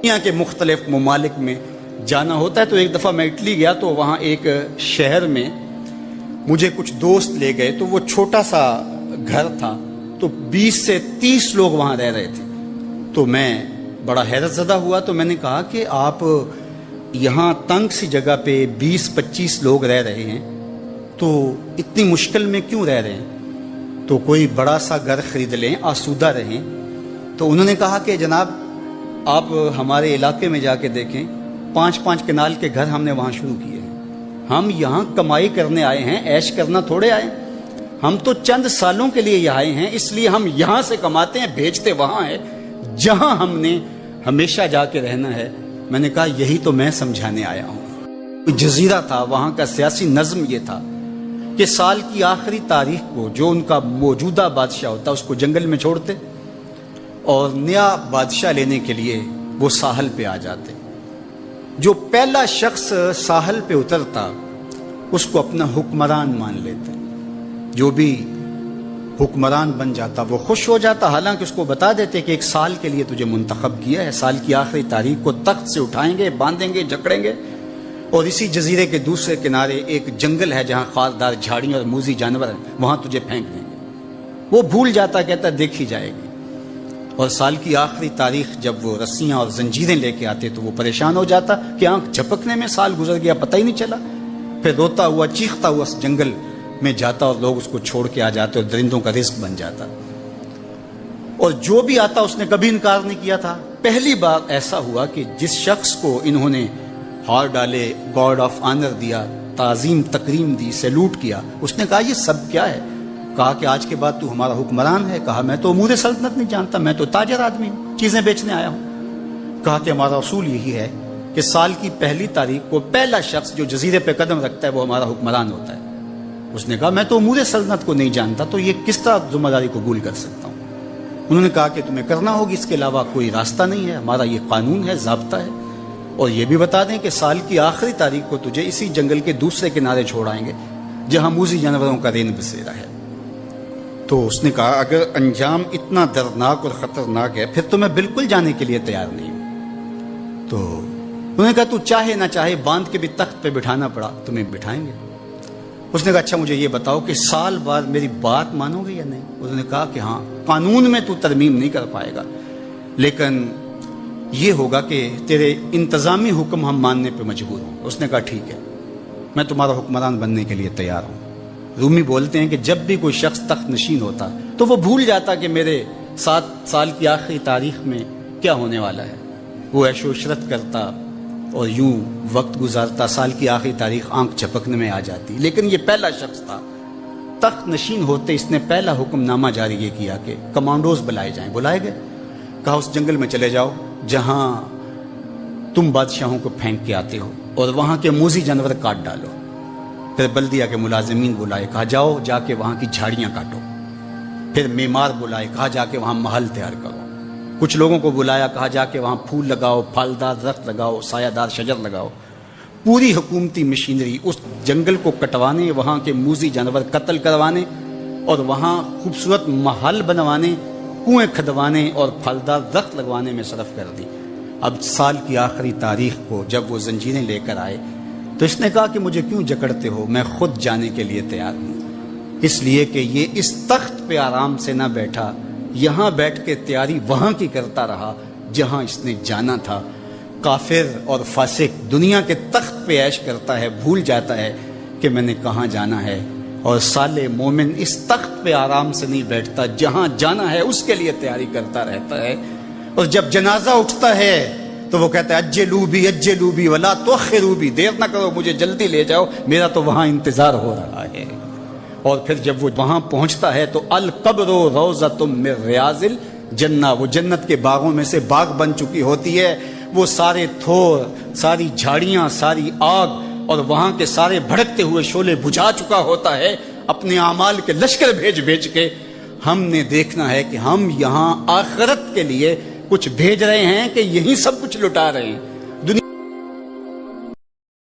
دنیا کے مختلف ممالک میں جانا ہوتا ہے. تو ایک دفعہ میں اٹلی گیا تو وہاں ایک شہر میں مجھے کچھ دوست لے گئے. تو وہ چھوٹا سا گھر تھا, تو 20 سے 30 لوگ وہاں رہ رہے تھے. تو میں بڑا حیرت زدہ ہوا. تو میں نے کہا کہ آپ یہاں تنگ سی جگہ پہ 20-25 لوگ رہ رہے ہیں, تو اتنی مشکل میں کیوں رہ رہے ہیں؟ تو کوئی بڑا سا گھر خرید لیں, آسودہ رہیں. تو انہوں نے کہا کہ جناب آپ ہمارے علاقے میں جا کے دیکھیں, 5-5 کنال کے گھر ہم نے وہاں شروع کیے ہیں. ہم یہاں کمائی کرنے آئے ہیں, عیش کرنا تھوڑے آئے ہیں. ہم تو چند سالوں کے لیے یہاں آئے ہیں, اس لیے ہم یہاں سے کماتے ہیں, بھیجتے وہاں ہے جہاں ہم نے ہمیشہ جا کے رہنا ہے. میں نے کہا یہی تو میں سمجھانے آیا ہوں. جزیرہ تھا, وہاں کا سیاسی نظم یہ تھا کہ سال کی آخری تاریخ کو جو ان کا موجودہ بادشاہ ہوتا اس کو جنگل میں چھوڑتے اور نیا بادشاہ لینے کے لیے وہ ساحل پہ آ جاتے. جو پہلا شخص ساحل پہ اترتا اس کو اپنا حکمران مان لیتے. جو بھی حکمران بن جاتا وہ خوش ہو جاتا. حالانکہ اس کو بتا دیتے کہ 1 سال کے لیے تجھے منتخب کیا ہے, سال کی آخری تاریخ کو تخت سے اٹھائیں گے, باندھیں گے, جکڑیں گے, اور اسی جزیرے کے دوسرے کنارے ایک جنگل ہے جہاں خاردار جھاڑیاں اور موذی جانور ہیں, وہاں تجھے پھینک دیں گے. وہ بھول جاتا, کہتا دیکھی جائے گی. اور سال کی آخری تاریخ جب وہ رسیاں اور زنجیریں لے کے آتے تو وہ پریشان ہو جاتا کہ آنکھ جھپکنے میں سال گزر گیا, پتہ ہی نہیں چلا. پھر روتا ہوا چیختا ہوا اس جنگل میں جاتا اور لوگ اس کو چھوڑ کے آ جاتے اور درندوں کا رزق بن جاتا. اور جو بھی آتا اس نے کبھی انکار نہیں کیا تھا. پہلی بار ایسا ہوا کہ جس شخص کو انہوں نے ہار ڈالے, گارڈ آف آنر دیا, تعظیم تکریم دی, سیلوٹ کیا, اس نے کہا یہ سب کیا ہے؟ کہا کہ آج کے بعد تو ہمارا حکمران ہے. کہا میں تو امور سلطنت نہیں جانتا, میں تو تاجر آدمی ہوں, چیزیں بیچنے آیا ہوں. کہا کہ ہمارا اصول یہی ہے کہ سال کی پہلی تاریخ کو پہلا شخص جو جزیرے پہ قدم رکھتا ہے وہ ہمارا حکمران ہوتا ہے. اس نے کہا میں تو امور سلطنت کو نہیں جانتا, تو یہ کس طرح ذمہ داری قبول کر سکتا ہوں؟ انہوں نے کہا کہ تمہیں کرنا ہوگی, اس کے علاوہ کوئی راستہ نہیں ہے, ہمارا یہ قانون ہے, ضابطہ ہے. اور یہ بھی بتا دیں کہ سال کی آخری تاریخ کو تجھے اسی جنگل کے دوسرے کنارے چھوڑائیں گے جہاں موذی جانوروں کا رین بسیرا ہے. تو اس نے کہا اگر انجام اتنا دردناک اور خطرناک ہے پھر تو میں بالکل جانے کے لیے تیار نہیں ہوں. تو انہوں نے کہا تو چاہے نہ چاہے باندھ کے بھی تخت پہ بٹھانا پڑا تمہیں بٹھائیں گے. اس نے کہا اچھا مجھے یہ بتاؤ کہ سال بعد میری بات مانو گے یا نہیں؟ انہوں نے کہا کہ ہاں, قانون میں تو ترمیم نہیں کر پائے گا, لیکن یہ ہوگا کہ تیرے انتظامی حکم ہم ماننے پہ مجبور ہوں. اس نے کہا ٹھیک ہے, میں تمہارا حکمران بننے کے لیے تیار ہوں. رومی بولتے ہیں کہ جب بھی کوئی شخص تخت نشین ہوتا تو وہ بھول جاتا کہ میرے 7 سال کی آخری تاریخ میں کیا ہونے والا ہے. وہ عیش و عشرت کرتا اور یوں وقت گزارتا, سال کی آخری تاریخ آنکھ جھپکنے میں آ جاتی. لیکن یہ پہلا شخص تھا تخت نشین ہوتے, اس نے پہلا حکم نامہ جاری یہ کیا کہ کمانڈوز بلائے جائیں. بلائے گئے, کہا اس جنگل میں چلے جاؤ جہاں تم بادشاہوں کو پھینک کے آتے ہو اور وہاں کے موذی جانور کاٹ ڈالو. پھر بلدیہ کے ملازمین بلائے, کہا جاؤ جا کے وہاں کی جھاڑیاں کاٹو. پھر معمار بلائے, کہا جا کے وہاں محل تیار کرو. کچھ لوگوں کو بلایا, کہا جا کے وہاں پھول لگاؤ, پھلدار درخت لگاؤ, سایہ دار شجر لگاؤ. پوری حکومتی مشینری اس جنگل کو کٹوانے, وہاں کے موذی جانور قتل کروانے اور وہاں خوبصورت محل بنوانے, کنویں کھدوانے اور پھلدار درخت لگوانے میں صرف کر دی. اب سال کی آخری تاریخ کو جب وہ زنجیریں لے کر آئے تو اس نے کہا کہ مجھے کیوں جکڑتے ہو, میں خود جانے کے لیے تیار ہوں. اس لیے کہ یہ اس تخت پہ آرام سے نہ بیٹھا, یہاں بیٹھ کے تیاری وہاں کی کرتا رہا جہاں اس نے جانا تھا. کافر اور فاسق دنیا کے تخت پہ عیش کرتا ہے, بھول جاتا ہے کہ میں نے کہاں جانا ہے. اور صالح مومن اس تخت پہ آرام سے نہیں بیٹھتا, جہاں جانا ہے اس کے لیے تیاری کرتا رہتا ہے. اور جب جنازہ اٹھتا ہے تو وہ کہتا ہے اجلوا بی ولا تؤخروا بی, دیر نہ کرو مجھے جلدی لے جاؤ, میرا تو وہاں انتظار ہو رہا ہے. اور پھر جب وہ وہاں پہنچتا ہے تو القبر روضۃ من ریاض الجنہ, وہ جنت کے باغوں میں سے باغ بن چکی ہوتی ہے. وہ سارے تھور, ساری جھاڑیاں, ساری آگ اور وہاں کے سارے بھڑکتے ہوئے شعلے بجھا چکا ہوتا ہے اپنے اعمال کے لشکر بھیج کے. ہم نے دیکھنا ہے کہ ہم یہاں آخرت کے لیے کچھ بھیج رہے ہیں کہ یہی سب کچھ لٹا رہے ہیں.